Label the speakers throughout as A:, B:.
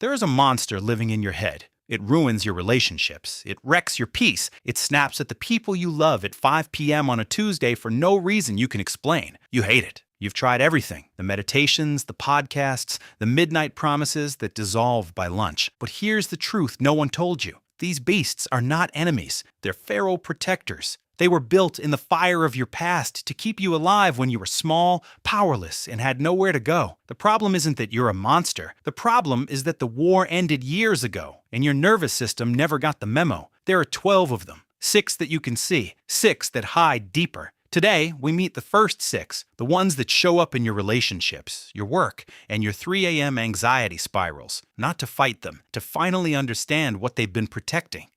A: There is a monster living in your head. It ruins your relationships. It wrecks your peace. It snaps at the people you love at 5 p.m. on a Tuesday for no reason you can explain. You hate it. You've tried everything. The meditations, the podcasts, the midnight promises that dissolve by lunch. But here's the truth no one told you. These beasts are not enemies. They're feral protectors. They were built in the fire of your past to keep you alive when you were small, powerless, and had nowhere to go. The problem isn't that you're a monster. The problem is that the war ended years ago, and your nervous system never got the memo. There are 12 of them. 6 that you can see. 6 that hide deeper. Today, we meet the first 6, the ones that show up in your relationships, your work, and your 3 a.m. anxiety spirals. Not to fight them, to finally understand what they've been protecting.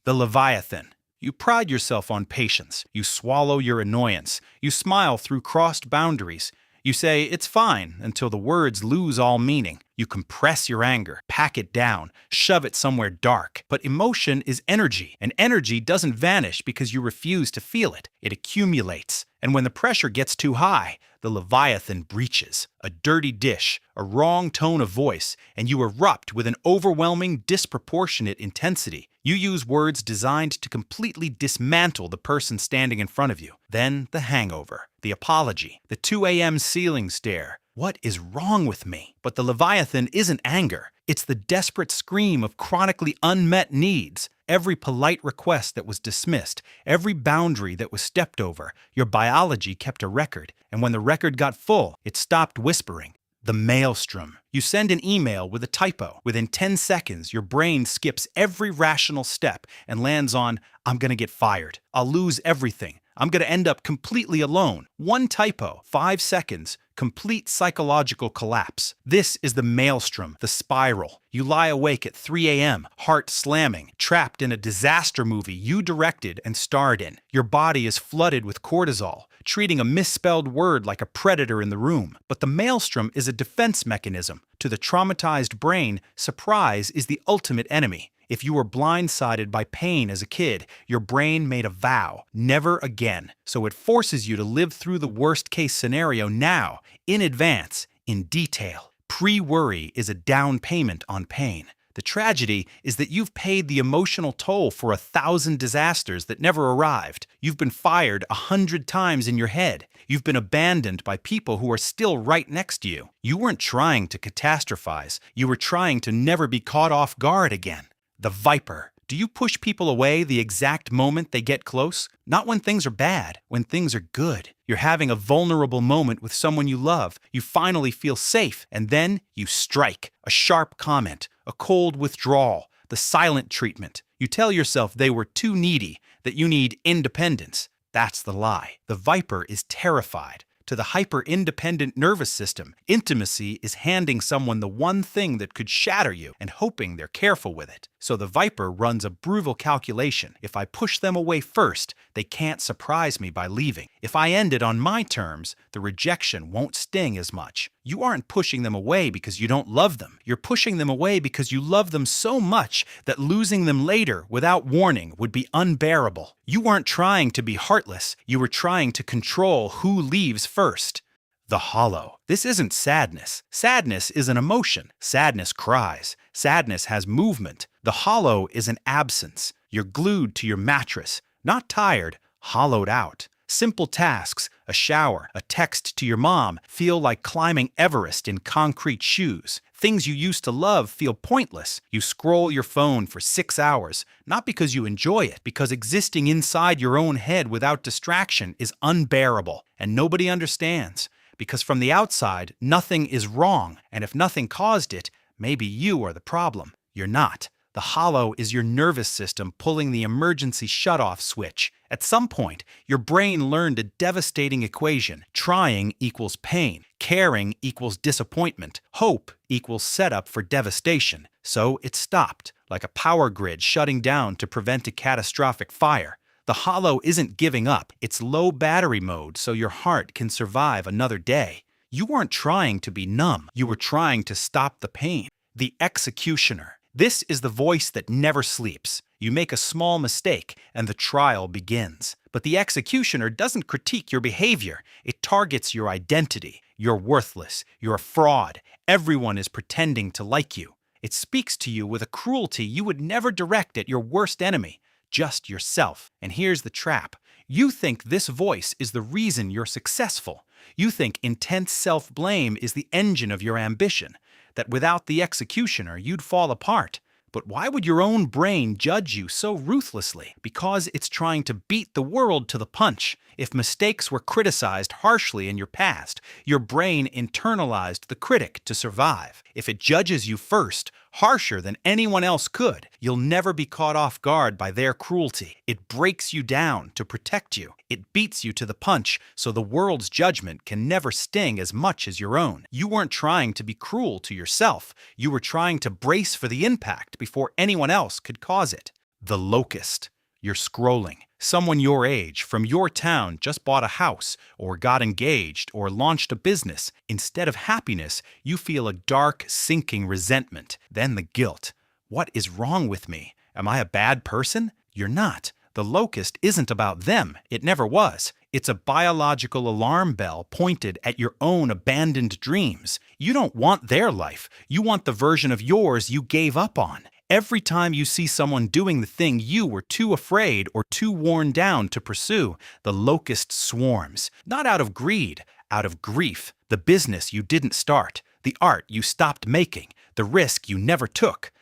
A: The Leviathan. You pride yourself on patience. You swallow your annoyance. You smile through crossed boundaries. You say, it's fine, until the words lose all meaning. You compress your anger, pack it down, shove it somewhere dark. But emotion is energy, and energy doesn't vanish because you refuse to feel it. It accumulates. And when the pressure gets too high, the Leviathan breaches. A dirty dish, a wrong tone of voice, and you erupt with an overwhelming, disproportionate intensity. You use words designed to completely dismantle the person standing in front of you. Then the hangover, the apology, the 2 a.m. ceiling stare. What is wrong with me? But the Leviathan isn't anger. It's the desperate scream of chronically unmet needs. Every polite request that was dismissed, every boundary that was stepped over, your biology kept a record. And when the record got full, it stopped whispering. The maelstrom. You send an email with a typo. Within 10 seconds, your brain skips every rational step and lands on, I'm gonna get fired. I'll lose everything. I'm gonna end up completely alone. One typo, 5 seconds, complete psychological collapse. This is the maelstrom, the spiral. You lie awake at 3 a.m., heart slamming, trapped in a disaster movie you directed and starred in. Your body is flooded with cortisol, treating a misspelled word like a predator in the room. But the maelstrom is a defense mechanism. To the traumatized brain, surprise is the ultimate enemy. If you were blindsided by pain as a kid, your brain made a vow, never again. So it forces you to live through the worst-case scenario now, in advance, in detail. Pre-worry is a down payment on pain. The tragedy is that you've paid the emotional toll for 1,000 disasters that never arrived. You've been fired 100 times in your head. You've been abandoned by people who are still right next to you. You weren't trying to catastrophize. You were trying to never be caught off guard again. The Viper. Do you push people away the exact moment they get close? Not when things are bad, when things are good. You're having a vulnerable moment with someone you love. You finally feel safe, and then you strike. A sharp comment, a cold withdrawal, the silent treatment. You tell yourself they were too needy, that you need independence. That's the lie. The Viper is terrified. To the hyper-independent nervous system, intimacy is handing someone the one thing that could shatter you and hoping they're careful with it. So the Viper runs a brutal calculation. If I push them away first, they can't surprise me by leaving. If I end it on my terms, the rejection won't sting as much. You aren't pushing them away because you don't love them. You're pushing them away because you love them so much that losing them later without warning would be unbearable. You weren't trying to be heartless. You were trying to control who leaves first. The hollow. This isn't sadness. Sadness is an emotion. Sadness cries. Sadness has movement. The hollow is an absence. You're glued to your mattress. Not tired, hollowed out. Simple tasks, a shower, a text to your mom, feel like climbing Everest in concrete shoes. Things you used to love feel pointless. You scroll your phone for 6 hours, not because you enjoy it, because existing inside your own head without distraction is unbearable, and nobody understands. Because from the outside, nothing is wrong, and if nothing caused it, maybe you are the problem. You're not. The hollow is your nervous system pulling the emergency shutoff switch. At some point, your brain learned a devastating equation. Trying equals pain. Caring equals disappointment. Hope equals setup for devastation. So it stopped, like a power grid shutting down to prevent a catastrophic fire. The hollow isn't giving up. It's low battery mode so your heart can survive another day. You weren't trying to be numb. You were trying to stop the pain. The executioner. This is the voice that never sleeps. You make a small mistake, and the trial begins. But the executioner doesn't critique your behavior. It targets your identity. You're worthless. You're a fraud. Everyone is pretending to like you. It speaks to you with a cruelty you would never direct at your worst enemy, just yourself. And here's the trap. You think this voice is the reason you're successful. You think intense self-blame is the engine of your ambition, that without the executioner you'd fall apart. But why would your own brain judge you so ruthlessly? Because it's trying to beat the world to the punch. If mistakes were criticized harshly in your past, your brain internalized the critic to survive. If it judges you first, harsher than anyone else could, you'll never be caught off guard by their cruelty. It breaks you down to protect you. It beats you to the punch so the world's judgment can never sting as much as your own. You weren't trying to be cruel to yourself. You were trying to brace for the impact before anyone else could cause it. The locust. You're scrolling. Someone your age, from your town, just bought a house, or got engaged, or launched a business. Instead of happiness, you feel a dark, sinking resentment. Then the guilt. What is wrong with me? Am I a bad person? You're not. The locust isn't about them. It never was. It's a biological alarm bell pointed at your own abandoned dreams. You don't want their life. You want the version of yours you gave up on. Every time you see someone doing the thing you were too afraid or too worn down to pursue, the locust swarms. Not out of greed, out of grief. The business you didn't start, the art you stopped making, the risk you never took.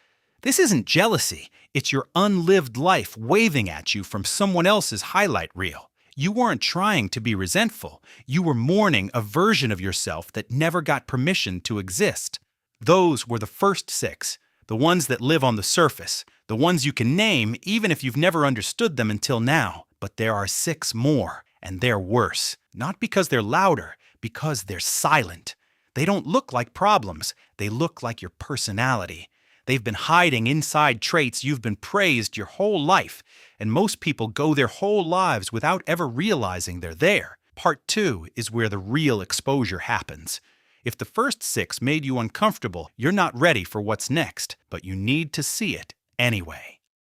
A: This isn't jealousy. It's your unlived life waving at you from someone else's highlight reel. You weren't trying to be resentful. You were mourning a version of yourself that never got permission to exist. Those were the first 6. The ones that live on the surface, the ones you can name even if you've never understood them until now. But there are 6 more, and they're worse. Not because they're louder, because they're silent. They don't look like problems, they look like your personality. They've been hiding inside traits you've been praised your whole life, and most people go their whole lives without ever realizing they're there. Part 2 is where the real exposure happens. If the first 6 made you uncomfortable, you're not ready for what's next, but you need to see it anyway.